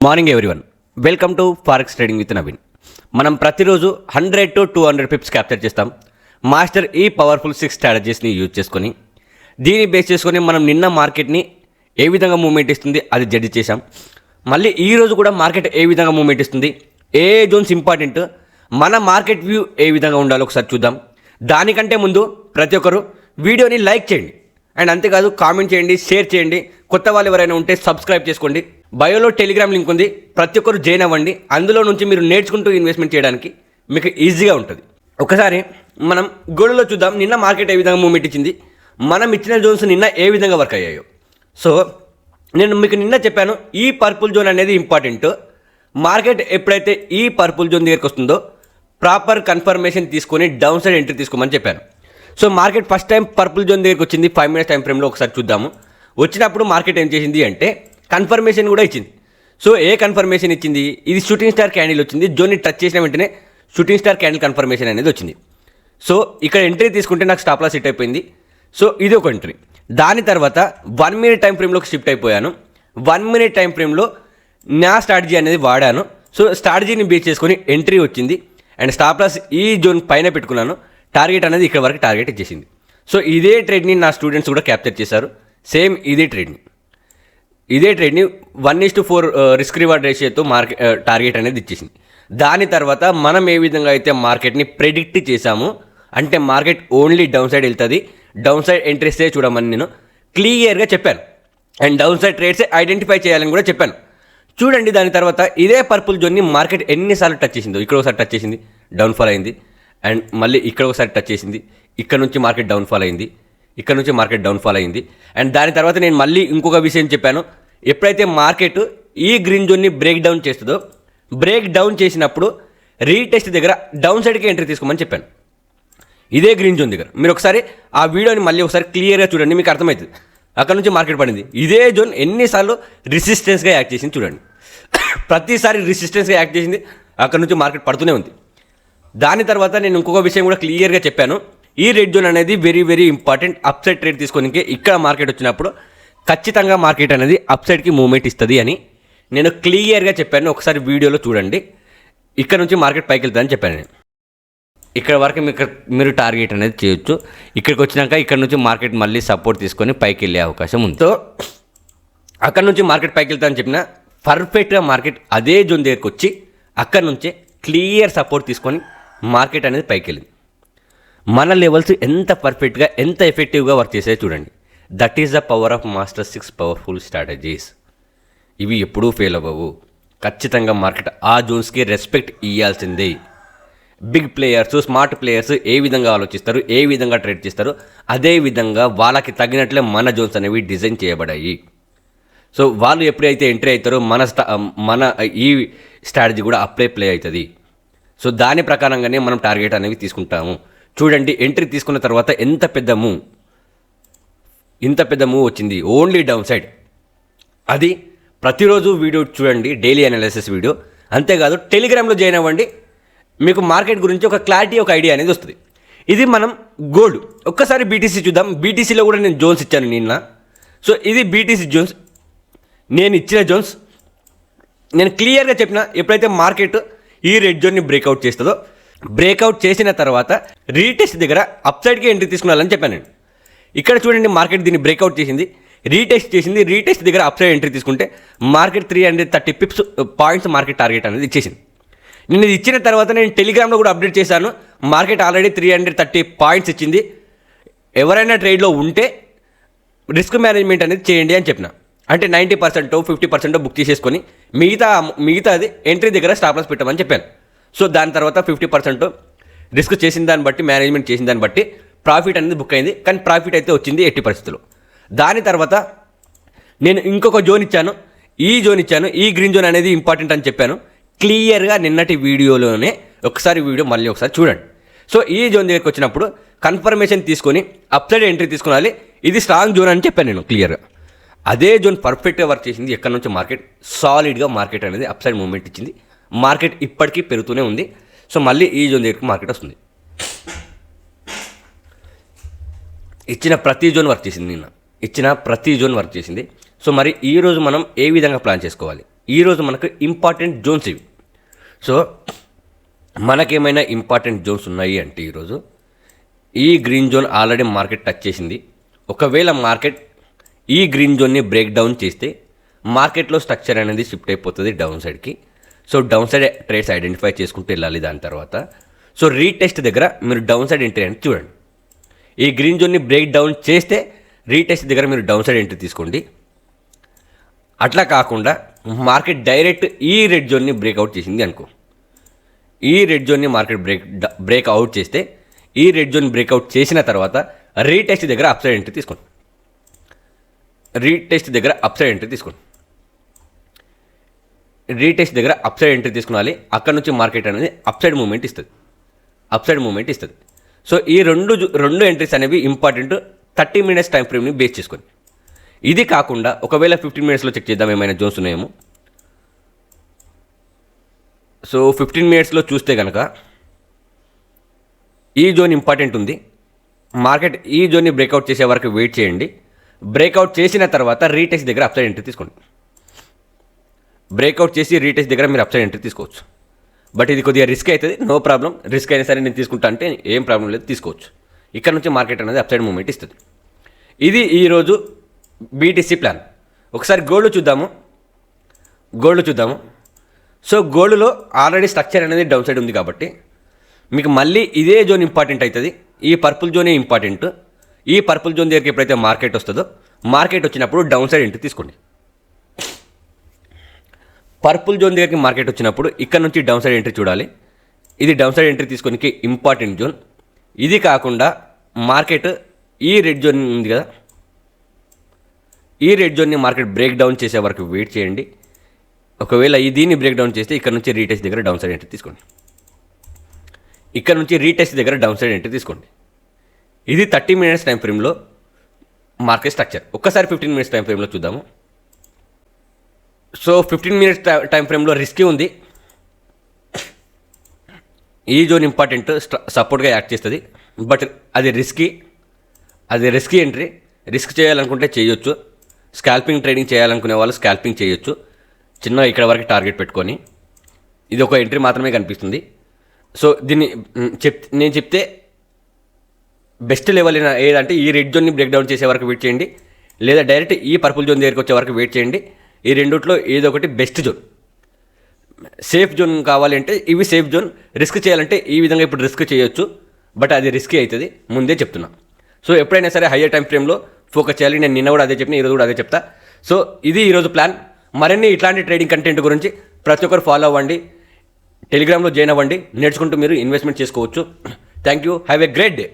Morning everyone, welcome to forex trading with Naveen. మనం ప్రతిరోజు 100 to 200 Pips capture చేస్తాం. Master ఈ పవర్ఫుల్ 6 స్ట్రాటజీస్ని యూజ్ చేసుకొని దీన్ని బేస్ చేసుకొని మనం నిన్న మార్కెట్ని ఏ విధంగా మూవ్మెంట్ ఇస్తుంది అది జడ్జి చేసాం. మళ్ళీ ఈరోజు కూడా మార్కెట్ ఏ విధంగా మూవ్మెంట్ ఇస్తుంది, ఏ జోన్స్ ఇంపార్టెంట్, మన మార్కెట్ వ్యూ ఏ విధంగా ఉండాలో ఒకసారి చూద్దాం. దానికంటే ముందు ప్రతి ఒక్కరు వీడియోని లైక్ చేయండి అండ్ అంతేకాదు కామెంట్ చేయండి, షేర్ చేయండి. కొత్త వాళ్ళు ఎవరైనా ఉంటే సబ్స్క్రైబ్ చేసుకోండి. బయోలో టెలిగ్రామ్ లింక్ ఉంది, ప్రతి ఒక్కరు జాయిన్ అవ్వండి. అందులో నుంచి మీరు నేర్చుకుంటూ ఇన్వెస్ట్మెంట్ చేయడానికి మీకు ఈజీగా ఉంటుంది. ఒకసారి మనం గోల్డ్లో చూద్దాం. నిన్న మార్కెట్ ఏ విధంగా మూవ్మెంట్ ఇచ్చింది, మనం ఇచ్చిన జోన్స్ నిన్న ఏ విధంగా వర్క్ అయ్యాయో. సో నేను మీకు నిన్న చెప్పాను, ఈ పర్పుల్ జోన్ అనేది ఇంపార్టెంట్. మార్కెట్ ఎప్పుడైతే ఈ పర్పుల్ జోన్ దగ్గరికి వస్తుందో ప్రాపర్ కన్ఫర్మేషన్ తీసుకొని డౌన్ సైడ్ ఎంట్రీ తీసుకోమని చెప్పాను. So market first time purple zone దగ్గరికి వచ్చింది 5 minutes టైం ఫ్రేమ్లో. ఒకసారి చూద్దాము. వచ్చినప్పుడు మార్కెట్ ఏం చేసింది అంటే కన్ఫర్మేషన్ కూడా ఇచ్చింది. సో ఏ కన్ఫర్మేషన్ ఇచ్చింది, ఇది షూటింగ్ స్టార్ క్యాండిల్ వచ్చింది. జోన్ని టచ్ చేసిన వెంటనే షూటింగ్ స్టార్ క్యాండిల్ కన్ఫర్మేషన్ అనేది వచ్చింది. సో ఇక్కడ ఎంట్రీ తీసుకుంటే నాకు స్టాప్ లాస్ హిట్ అయిపోయింది. సో ఇది ఒక ఎంట్రీ. దాని తర్వాత 1 minute టైం ఫ్రేమ్లోకి షిఫ్ట్ అయిపోయాను. 1 minute టైం ఫ్రేమ్లో నా స్ట్రాటజీ అనేది వాడాను. సో స్ట్రాటజీని బేస్ చేసుకొని ఎంట్రీ వచ్చింది అండ్ స్టాప్ లాస్ ఈ జోన్ పైన పెట్టుకున్నాను. టార్గెట్ అనేది ఇక్కడ వరకు టార్గెట్ ఇచ్చేసింది. సో ఇదే ట్రేడ్ని నా స్టూడెంట్స్ కూడా క్యాప్చర్ చేశారు. సేమ్ ఇదే ట్రేడ్ని 1:4 రిస్క్ రివార్డ్ రేషియోతో టార్గెట్ అనేది ఇచ్చేసింది. దాని తర్వాత మనం ఏ విధంగా అయితే మార్కెట్ని ప్రెడిక్ట్ చేశామో, అంటే మార్కెట్ ఓన్లీ డౌన్ సైడ్ వెళ్తుంది, డౌన్ సైడ్ ఎంట్రీస్తే చూడమని నేను క్లియర్గా చెప్పాను. అండ్ డౌన్ సైడ్ ట్రేడ్సే ఐడెంటిఫై చేయాలని కూడా చెప్పాను. చూడండి, దాని తర్వాత ఇదే పర్పుల్ జోన్ని మార్కెట్ ఎన్నిసార్లు టచ్ చేసిందో. ఇక్కడ ఒకసారి టచ్ చేసింది, డౌన్ఫాల్ అయింది. అండ్ మళ్ళీ ఇక్కడ ఒకసారి టచ్ చేసింది, ఇక్కడ నుంచి మార్కెట్ డౌన్ఫాల్ అయింది, ఇక్కడ నుంచి మార్కెట్ డౌన్ఫాల్ అయింది. అండ్ దాని తర్వాత నేను మళ్ళీ ఇంకొక విషయం చెప్పాను. ఎప్పుడైతే మార్కెట్ ఈ గ్రీన్ జోన్ని బ్రేక్ డౌన్ చేస్తుందో, బ్రేక్ డౌన్ చేసినప్పుడు రీటెస్ట్ దగ్గర డౌన్ సైడ్కి ఎంట్రీ తీసుకోమని చెప్పాను. ఇదే గ్రీన్ జోన్ దగ్గర మీరు ఒకసారి ఆ వీడియోని మళ్ళీ ఒకసారి క్లియర్గా చూడండి, మీకు అర్థమవుతుంది. అక్కడ నుంచి మార్కెట్ పడింది. ఇదే జోన్ ఎన్నిసార్లు రెసిస్టెన్స్గా యాక్ట్ చేసింది చూడండి. ప్రతిసారి రెసిస్టెన్స్గా యాక్ట్ చేసింది, అక్కడ నుంచి మార్కెట్ పడుతూనే ఉంది. దాని తర్వాత నేను ఇంకొక విషయం కూడా క్లియర్గా చెప్పాను. ఈ రెడ్ జోన్ అనేది very very important. Up side trade తీసుకోనికే ఇక్కడ మార్కెట్ వచ్చినప్పుడు ఖచ్చితంగా మార్కెట్ అనేది అప్ సైడ్కి మూవ్మెంట్ ఇస్తుంది అని నేను క్లియర్గా చెప్పాను. ఒకసారి వీడియోలో చూడండి. ఇక్కడ నుంచి మార్కెట్ పైకి వెళ్తుందని చెప్పాను నేను. ఇక్కడ వరకు మీరు టార్గెట్ అనేది చేయొచ్చు. ఇక్కడికి వచ్చినాక ఇక్కడ నుంచి మార్కెట్ మళ్ళీ సపోర్ట్ తీసుకొని పైకి వెళ్ళే అవకాశం ఉంది. సో అక్కడ నుంచి మార్కెట్ పైకి వెళ్తానని చెప్పిన పర్ఫెక్ట్గా మార్కెట్ అదే జోన్ దగ్గరికి వచ్చి అక్కడ నుంచే క్లియర్ సపోర్ట్ తీసుకొని మార్కెట్ అనేది పైకి వెళ్ళింది. మన లెవెల్స్ ఎంత పర్ఫెక్ట్గా, ఎంత ఎఫెక్టివ్గా వర్క్ చేసాయో చూడండి. That is the power of master 6 powerful strategies. ఇవి ఎప్పుడూ ఫెయిల్ అవ్వవు. ఖచ్చితంగా మార్కెట్ ఆ జోన్స్కి రెస్పెక్ట్ ఇవ్వాల్సిందే. బిగ్ ప్లేయర్స్, స్మార్ట్ ప్లేయర్స్ ఏ విధంగా ఆలోచిస్తారు, ఏ విధంగా ట్రేడ్ చేస్తారు, అదే విధంగా వాళ్ళకి తగినట్లే మన జోన్స్ అనేవి డిజైన్ చేయబడాయి. సో వాళ్ళు ఎప్పుడైతే ఎంట్రీ అవుతారో మన ఈ స్ట్రాటజీ కూడా ప్లే అవుతుంది. సో దాని ప్రకారంగానే మనం టార్గెట్ అనేవి తీసుకుంటాము. చూడండి, ఎంట్రీ తీసుకున్న తర్వాత ఇంత పెద్ద మూవ్ వచ్చింది ఓన్లీ డౌన్ సైడ్. అది ప్రతిరోజు వీడియో చూడండి, డైలీ అనాలిసిస్ వీడియో. అంతేకాదు టెలిగ్రామ్లో జాయిన్ అవ్వండి. మీకు మార్కెట్ గురించి ఒక క్లారిటీ, ఒక ఐడియా అనేది వస్తుంది. ఇది మనం గోల్డ్. ఒక్కసారి బీటీసీ చూద్దాం. బీటీసీలో కూడా నేను జోన్స్ ఇచ్చాను నిన్న. సో ఇది బీటీసీ జోన్స్, నేను ఇచ్చిన జోన్స్. నేను క్లియర్గా చెప్పిన, ఎప్పుడైతే మార్కెట్ ఈ రెడ్ జోన్ని బ్రేక్అవుట్ చేస్తుందో, బ్రేక్అవుట్ చేసిన తర్వాత రీటెస్ట్ దగ్గర అప్ సైడ్కి ఎంట్రీ తీసుకున్నాలని చెప్పాను నేను. ఇక్కడ చూడండి, మార్కెట్ దీన్ని బ్రేక్అవుట్ చేసింది, రీటెస్ట్ చేసింది. రీటెస్ట్ దగ్గర అప్ సైడ్ ఎంట్రీ తీసుకుంటే మార్కెట్ 330 పాయింట్స్ మార్కెట్ టార్గెట్ అనేది ఇచ్చేసింది. నేను ఇది ఇచ్చిన తర్వాత నేను టెలిగ్రామ్లో కూడా అప్డేట్ చేశాను. మార్కెట్ ఆల్రెడీ 330 పాయింట్స్ ఇచ్చింది. ఎవరైనా ట్రేడ్లో ఉంటే రిస్క్ మేనేజ్మెంట్ అనేది చేయండి అని చెప్పిన. అంటే 90% 50% బుక్ చేసేసుకొని మిగతాది ఎంట్రీ దగ్గర స్టాప్ లాస్ పెట్టమని చెప్పాను. సో దాని తర్వాత 50% రిస్క్ చేసిన దాన్ని బట్టి, మేనేజ్మెంట్ చేసిన దాన్ని బట్టి ప్రాఫిట్ అనేది బుక్ అయింది. కానీ ప్రాఫిట్ అయితే వచ్చింది ఎట్టి పరిస్థితుల్లో. దాని తర్వాత నేను ఇంకొక జోన్ ఇచ్చాను, ఈ గ్రీన్ జోన్ అనేది ఇంపార్టెంట్ అని చెప్పాను క్లియర్గా నిన్నటి వీడియోలోనే. ఒకసారి వీడియో మళ్ళీ ఒకసారి చూడండి. సో ఈ జోన్ దగ్గరికి వచ్చినప్పుడు కన్ఫర్మేషన్ తీసుకొని అప్ సైడ్ ఎంట్రీ తీసుకోవాలి. ఇది స్ట్రాంగ్ జోన్ అని చెప్పాను నేను క్లియర్గా. అదే జోన్ పర్ఫెక్ట్గా వర్క్ చేసింది. ఎక్కడి నుంచి మార్కెట్ సాలిడ్గా మార్కెట్ అనేది అప్ సైడ్ మూవ్మెంట్ ఇచ్చింది. మార్కెట్ ఇప్పటికీ పెరుగుతూనే ఉంది. సో మళ్ళీ ఈ జోన్ దగ్గరికి మార్కెట్ వస్తుంది. ఇచ్చిన ప్రతి జోన్ వర్క్ చేసింది నిన్న. సో మరి ఈరోజు మనం ఏ విధంగా ప్లాన్ చేసుకోవాలి, ఈరోజు మనకు ఇంపార్టెంట్ జోన్స్ ఇవి. సో మనకేమైనా ఇంపార్టెంట్ జోన్స్ ఉన్నాయి అంటే ఈరోజు ఈ green zone already market touch చేసింది. ఒకవేళ మార్కెట్ ఈ గ్రీన్ జోన్ని బ్రేక్ డౌన్ చేస్తే మార్కెట్లో స్ట్రక్చర్ అనేది షిఫ్ట్ అయిపోతుంది డౌన్ సైడ్కి. So down side trades identify చేసుకుంటూ వెళ్ళాలి. దాని తర్వాత సో రీటెస్ట్ దగ్గర మీరు డౌన్ సైడ్ ఎంట్రీ అని చూడండి. ఈ గ్రీన్ జోన్ని బ్రేక్ డౌన్ చేస్తే రీటెస్ట్ దగ్గర మీరు డౌన్ సైడ్ ఎంట్రీ తీసుకోండి. అట్లా కాకుండా మార్కెట్ డైరెక్ట్ ఈ రెడ్ జోన్ని బ్రేక్అవుట్ చేసింది అనుకో, ఈ రెడ్ జోన్ని మార్కెట్ బ్రేక్అవుట్ చేస్తే ఈ రెడ్ జోన్ బ్రేక్అవుట్ చేసిన తర్వాత రీటెస్ట్ దగ్గర అప్సైడ్ ఎంట్రీ తీసుకోండి. రీటెస్ట్ దగ్గర అప్సైడ్ ఎంట్రీ తీసుకోండి. రీటెస్ట్ దగ్గర అప్సైడ్ ఎంట్రీ తీసుకోవాలి. అక్కడ నుంచి మార్కెట్ అనేది అప్సైడ్ మూమెంట్ ఇస్తుంది. సో ఈ రెండు ఎంట్రీస్ అనేవి ఇంపార్టెంట్ 30 minutes టైం ఫ్రేమ్ని బేస్ చేసుకొని. ఇది కాకుండా ఒకవేళ 15 minutesలో చెక్ చేద్దాం ఏమైనా జోన్స్ ఉన్నాయేమో. సో 15 minutesలో చూస్తే కనుక ఈ జోన్ ఇంపార్టెంట్ ఉంది. మార్కెట్ ఈ జోన్ని బ్రేక్అవుట్ చేసే వరకు వెయిట్ చేయండి. బ్రేక్అవుట్ చేసిన తర్వాత రీటెస్ట్ దగ్గర అప్సైడ్ ఎంట్రీ తీసుకోండి. బ్రేక్అవుట్ చేసి రీటెస్ట్ దగ్గర మీరు అప్సైడ్ ఎంట్రీ తీసుకోవచ్చు. బట్ ఇది కొద్దిగా రిస్క్ అవుతుంది, నో ప్రాబ్లం. రిస్క్ అయినా సరే నేను తీసుకుంటా అంటే ఏం ప్రాబ్లం లేదు, తీసుకోవచ్చు. ఇక్కడ నుంచి మార్కెట్ అనేది అప్సైడ్ మూమెంట్ ఇస్తుంది. ఇది ఈరోజు బీటీసీ ప్లాన్. ఒకసారి గోల్డ్ చూద్దాము. సో గోల్డ్లో ఆల్రెడీ స్ట్రక్చర్ అనేది డౌన్ సైడ్ ఉంది కాబట్టి మీకు మళ్ళీ ఇదే జోన్ ఇంపార్టెంట్ అవుతుంది. ఈ పర్పుల్ జోనే ఇంపార్టెంట్. ఈ పర్పుల్ జోన్ దగ్గరికి ఎప్పుడైతే మార్కెట్ వస్తుందో మార్కెట్ వచ్చినప్పుడు డౌన్ సైడ్ ఎంట్రీ తీసుకోండి. పర్పుల్ జోన్ దగ్గరికి మార్కెట్ వచ్చినప్పుడు ఇక్కడ నుంచి డౌన్ సైడ్ ఎంట్రీ చూడాలి. ఇది డౌన్ సైడ్ ఎంట్రీ తీసుకోనికి ఇంపార్టెంట్ జోన్. ఇది కాకుండా మార్కెట్ ఈ రెడ్ జోన్ ఉంది కదా, ఈ రెడ్ జోన్ని మార్కెట్ బ్రేక్ డౌన్ చేసే వరకు వెయిట్ చేయండి. ఒకవేళ దీన్ని బ్రేక్ డౌన్ చేస్తే ఇక్కడ నుంచి రీటెస్ట్ దగ్గర డౌన్ సైడ్ ఎంట్రీ తీసుకోండి. ఇక్కడ నుంచి రీటెస్ట్ దగ్గర డౌన్ సైడ్ ఎంట్రీ తీసుకోండి. ఇది 30 minutes టైం ఫ్రేమ్లో మార్కెట్ స్ట్రక్చర్. ఒక్కసారి 15 minutes టైం ఫ్రేమ్లో చూద్దాము. సో 15 minutes టైం ఫ్రేమ్లో రిస్కీ ఉంది. ఈ జోన్ ఇంపార్టెంట్, సపోర్ట్గా యాక్ట్ చేస్తుంది. బట్ అది రిస్కీ ఎంట్రీ. రిస్క్ చేయాలనుకుంటే చేయొచ్చు. స్కాల్పింగ్ ట్రేడింగ్ చేయాలనుకునే వాళ్ళు స్కాల్పింగ్ చేయొచ్చు. చిన్న ఇక్కడ వరకు టార్గెట్ పెట్టుకొని. ఇది ఒక ఎంట్రీ మాత్రమే కనిపిస్తుంది. సో దీన్ని నేను చెప్తే బెస్ట్ లెవెల్ ఏదంటే ఈ రెడ్ జోన్ని బ్రేక్ డౌన్ చేసే వరకు వెయిట్ చేయండి, లేదా డైరెక్ట్ ఈ పర్పుల్ జోన్ దగ్గరికి వచ్చే వరకు వెయిట్ చేయండి. ఈ రెండిట్లో ఏదో ఒకటి బెస్ట్ జోన్. సేఫ్ జోన్ కావాలి అంటే ఇవి సేఫ్ జోన్. రిస్క్ చేయాలంటే ఈ విధంగా ఇప్పుడు రిస్క్ చేయొచ్చు. బట్ అది రిస్కీ అవుతుంది, ముందే చెప్తున్నా. సో ఎప్పుడైనా సరే హయ్యర్ టైం ఫ్రేమ్లో ఫోకస్ చేయాలి. నేను నిన్న కూడా అదే చెప్పిన, ఈరోజు కూడా అదే చెప్తా. సో ఇది ఈరోజు ప్లాన్. మరిన్ని ఇట్లాంటి ట్రేడింగ్ కంటెంట్ గురించి ప్రతి ఒక్కరు ఫాలో అవ్వండి. టెలిగ్రామ్లో జాయిన్ అవ్వండి. నేర్చుకుంటూ మీరు ఇన్వెస్ట్మెంట్ చేసుకోవచ్చు. Thank you. Have a great day.